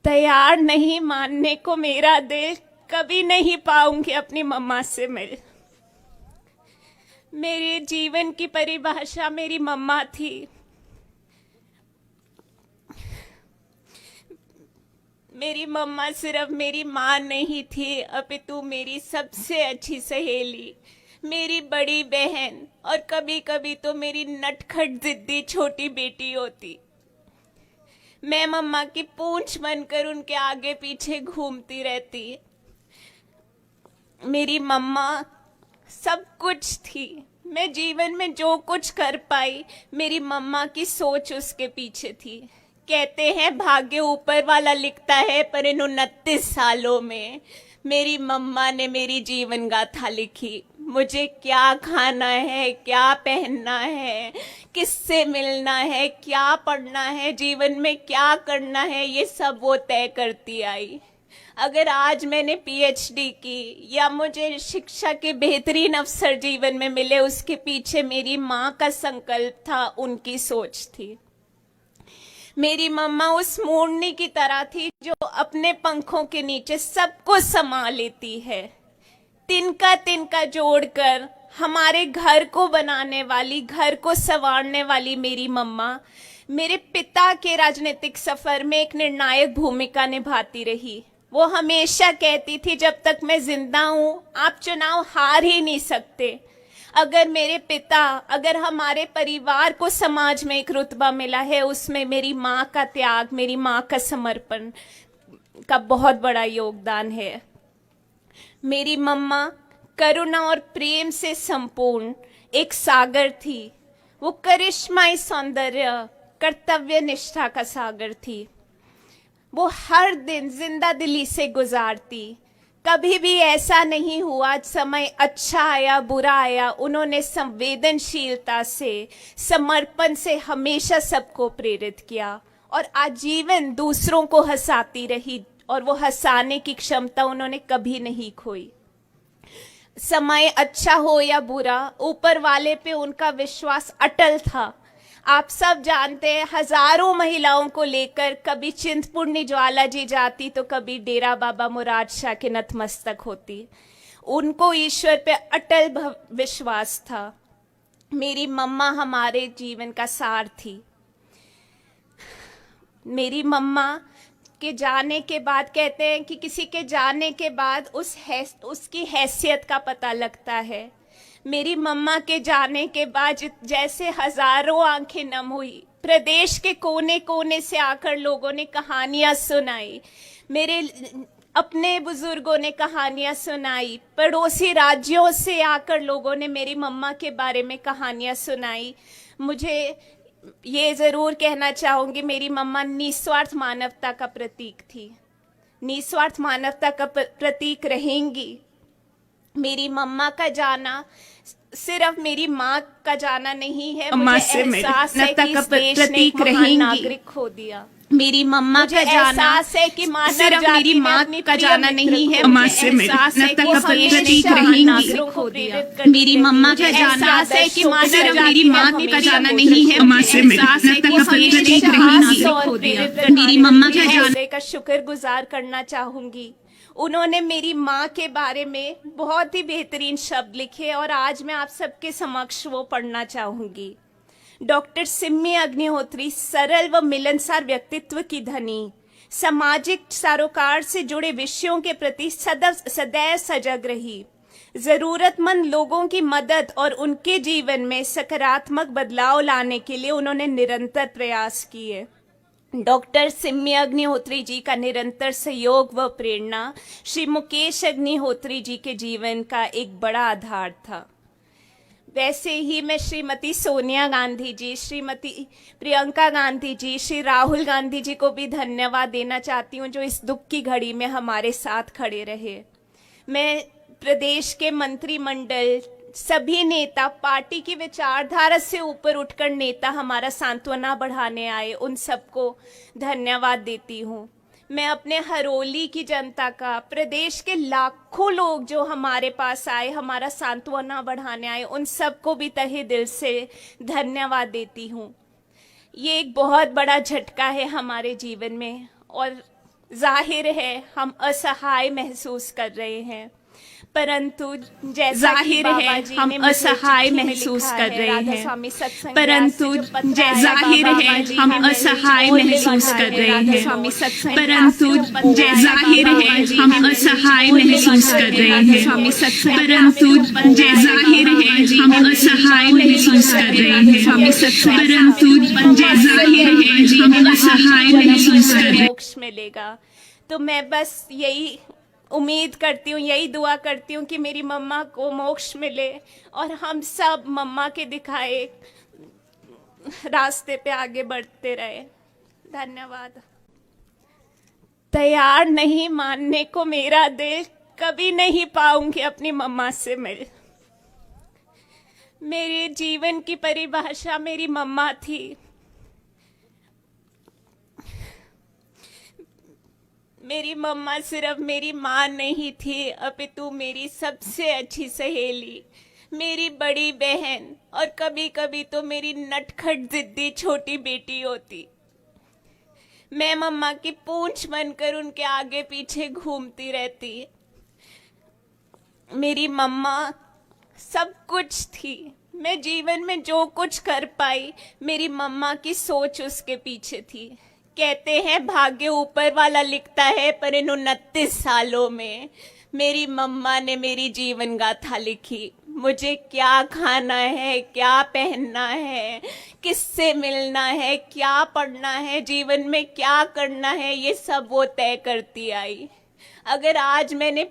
तैयार नहीं मानने को मेरा दिल, कभी नहीं पाऊंगी अपनी मम्मा से मिल। मेरे जीवन की परिभाषा मेरी मम्मा थी। मेरी मम्मा सिर्फ मेरी माँ नहीं थी, अपितु मेरी सबसे अच्छी सहेली, मेरी बड़ी बहन और कभी कभी तो मेरी नटखट जिद्दी छोटी बेटी होती। मैं मम्मा की पूंछ बनकर उनके आगे पीछे घूमती रहती। मेरी मम्मा सब कुछ थी। मैं जीवन में जो कुछ कर पाई, मेरी मम्मा की सोच उसके पीछे थी। कहते हैं भाग्य ऊपर वाला लिखता है, पर इन 29 सालों में मेरी मम्मा ने मेरी जीवन गाथा लिखी। मुझे क्या खाना है, क्या पहनना है, किससे मिलना है, क्या पढ़ना है, जीवन में क्या करना है, ये सब वो तय करती आई। अगर आज मैंने पीएचडी की या मुझे शिक्षा के बेहतरीन अवसर जीवन में मिले, उसके पीछे मेरी माँ का संकल्प था, उनकी सोच थी। मेरी मम्मा उस मोरनी की तरह थी जो अपने पंखों के नीचे सबको समा लेती है। तिनका तिनका जोड़कर हमारे घर को बनाने वाली, घर को संवारने वाली मेरी मम्मा मेरे पिता के राजनीतिक सफर में एक निर्णायक भूमिका निभाती रही। वो हमेशा कहती थी, जब तक मैं जिंदा हूं आप चुनाव हार ही नहीं सकते। अगर मेरे पिता, अगर हमारे परिवार को समाज में एक रुतबा मिला है, उसमें मेरी माँ का त्याग, मेरी माँ का समर्पण का बहुत बड़ा योगदान है। मेरी मम्मा करुणा और प्रेम से संपूर्ण एक सागर थी। वो करिश्माई सौंदर्य, कर्तव्य निष्ठा का सागर थी। वो हर दिन जिंदा दिली से गुजारती। कभी भी ऐसा नहीं हुआ समय अच्छा आया बुरा आया, उन्होंने संवेदनशीलता से, समर्पण से हमेशा सबको प्रेरित किया और आजीवन दूसरों को हंसाती रही, और वो हंसाने की क्षमता उन्होंने कभी नहीं खोई। समय अच्छा हो या बुरा, ऊपर वाले पे उनका विश्वास अटल था। आप सब जानते हैं, हजारों महिलाओं को लेकर कभी चिंतपूर्णी ज्वाला जी जाती तो कभी डेरा बाबा मुराद शाह के नतमस्तक होती। उनको ईश्वर पे अटल विश्वास था। मेरी मम्मा हमारे जीवन का सार थी। मेरी मम्मा के जाने के बाद, कहते हैं कि किसी के जाने के बाद उसकी हैसियत का पता लगता है। मेरी मम्मा के जाने के बाद जैसे हजारों आंखें नम हुई। प्रदेश के कोने कोने से आकर लोगों ने कहानियां सुनाई, मेरे अपने बुजुर्गों ने कहानियां सुनाई, पड़ोसी राज्यों से आकर लोगों ने मेरी मम्मा के बारे में कहानियां सुनाई। मुझे ये जरूर कहना चाहूंगी, मेरी मम्मा निस्वार्थ मानवता का प्रतीक थी, निस्वार्थ मानवता का प्रतीक रहेंगी। मेरी मम्मा का जाना सिर्फ मेरी माँ का जाना नहीं है, मुझे एहसास है कि इस देश ने एक महान नागरिक खो दिया। मेरी मम्मा का जाना है कि सिर्फ मेरी माँ का जाना नहीं है, मुझे एहसास है कि इस देश ने महान नागरिक खो दिया। मेरी मम्मा का जाना है कि सिर्फ मेरी माँ का जाना नहीं है, मुझे एहसास है कि इस देश ने महान नागरिक खो दिया। मेरी मम्मा का जाने का शुक्रगुजार करना चाहूंगी। उन्होंने मेरी माँ के बारे में बहुत ही बेहतरीन शब्द लिखे और आज मैं आप सबके समक्ष वो पढ़ना चाहूंगी। डॉक्टर सिम्मी अग्निहोत्री सरल व मिलनसार व्यक्तित्व की धनी, सामाजिक सरोकार से जुड़े विषयों के प्रति सदैव सजग रही। जरूरतमंद लोगों की मदद और उनके जीवन में सकारात्मक बदलाव लाने के लिए उन्होंने निरंतर प्रयास किए। डॉक्टर सिम्मी अग्निहोत्री जी का निरंतर सहयोग व प्रेरणा श्री मुकेश अग्निहोत्री जी के जीवन का एक बड़ा आधार था। वैसे ही मैं श्रीमती सोनिया गांधी जी, श्रीमती प्रियंका गांधी जी, श्री राहुल गांधी जी को भी धन्यवाद देना चाहती हूँ, जो इस दुख की घड़ी में हमारे साथ खड़े रहे। मैं प्रदेश के मंत्रिमंडल, सभी नेता, पार्टी की विचारधारा से ऊपर उठकर नेता हमारा सांत्वना बढ़ाने आए, उन सबको धन्यवाद देती हूँ। मैं अपने हरोली की जनता का, प्रदेश के लाखों लोग जो हमारे पास आए, हमारा सांत्वना बढ़ाने आए, उन सबको भी तहे दिल से धन्यवाद देती हूँ। ये एक बहुत बड़ा झटका है हमारे जीवन में और जाहिर है हम असहाय महसूस कर रहे हैं, परंतु जैसा कि बाबा जी ने मुझे असहाय चिट्ठी में महसूस लिखा कर है, रहे राधा हैं, स्वामी सत्संग परंतु व्यास से जो पत्र आया जाहिर बाबा है जी हम ने मेरी असहाय बोल महसूस लिखा कर है, रहे राधा हैं, स्वामी सत्संग परंतु व्यास से जो बोल आया जाहिर बाबा है जी हम ने मेरी असहाय बोल महसूस लिखा कर है, रहे राधा हैं, स्वामी सत्संग परंतु व्यास से जो बोल आया जाहिर बाबा है जी हम ने मेरी असहाय बोल महसूस लिखा कर है, रहे राधा हैं, स्वामी सत्संग परंतु जाहिर है हम असहाय महसूस कर रहे हैं। मोक्ष मिलेगा। तो मैं बस यही उम्मीद करती हूँ, यही दुआ करती हूँ कि मेरी मम्मा को मोक्ष मिले और हम सब मम्मा के दिखाए रास्ते पे आगे बढ़ते रहे। धन्यवाद। तैयार नहीं मानने को मेरा दिल, कभी नहीं पाऊंगी अपनी मम्मा से मिल। मेरे जीवन की परिभाषा मेरी मम्मा थी। मेरी मम्मा सिर्फ मेरी माँ नहीं थी, अपितु मेरी सबसे अच्छी सहेली, मेरी बड़ी बहन और कभी कभी तो मेरी नटखट जिद्दी छोटी बेटी होती। मैं मम्मा की पूंछ बनकर उनके आगे पीछे घूमती रहती। मेरी मम्मा सब कुछ थी। मैं जीवन में जो कुछ कर पाई, मेरी मम्मा की सोच उसके पीछे थी। कहते हैं भाग्य ऊपर वाला लिखता है, पर इन 29 सालों में मेरी मम्मा ने मेरी जीवन गाथा लिखी। मुझे क्या खाना है, क्या पहनना है, किससे मिलना है, क्या पढ़ना है, जीवन में क्या करना है, ये सब वो तय करती आई। अगर आज मैंने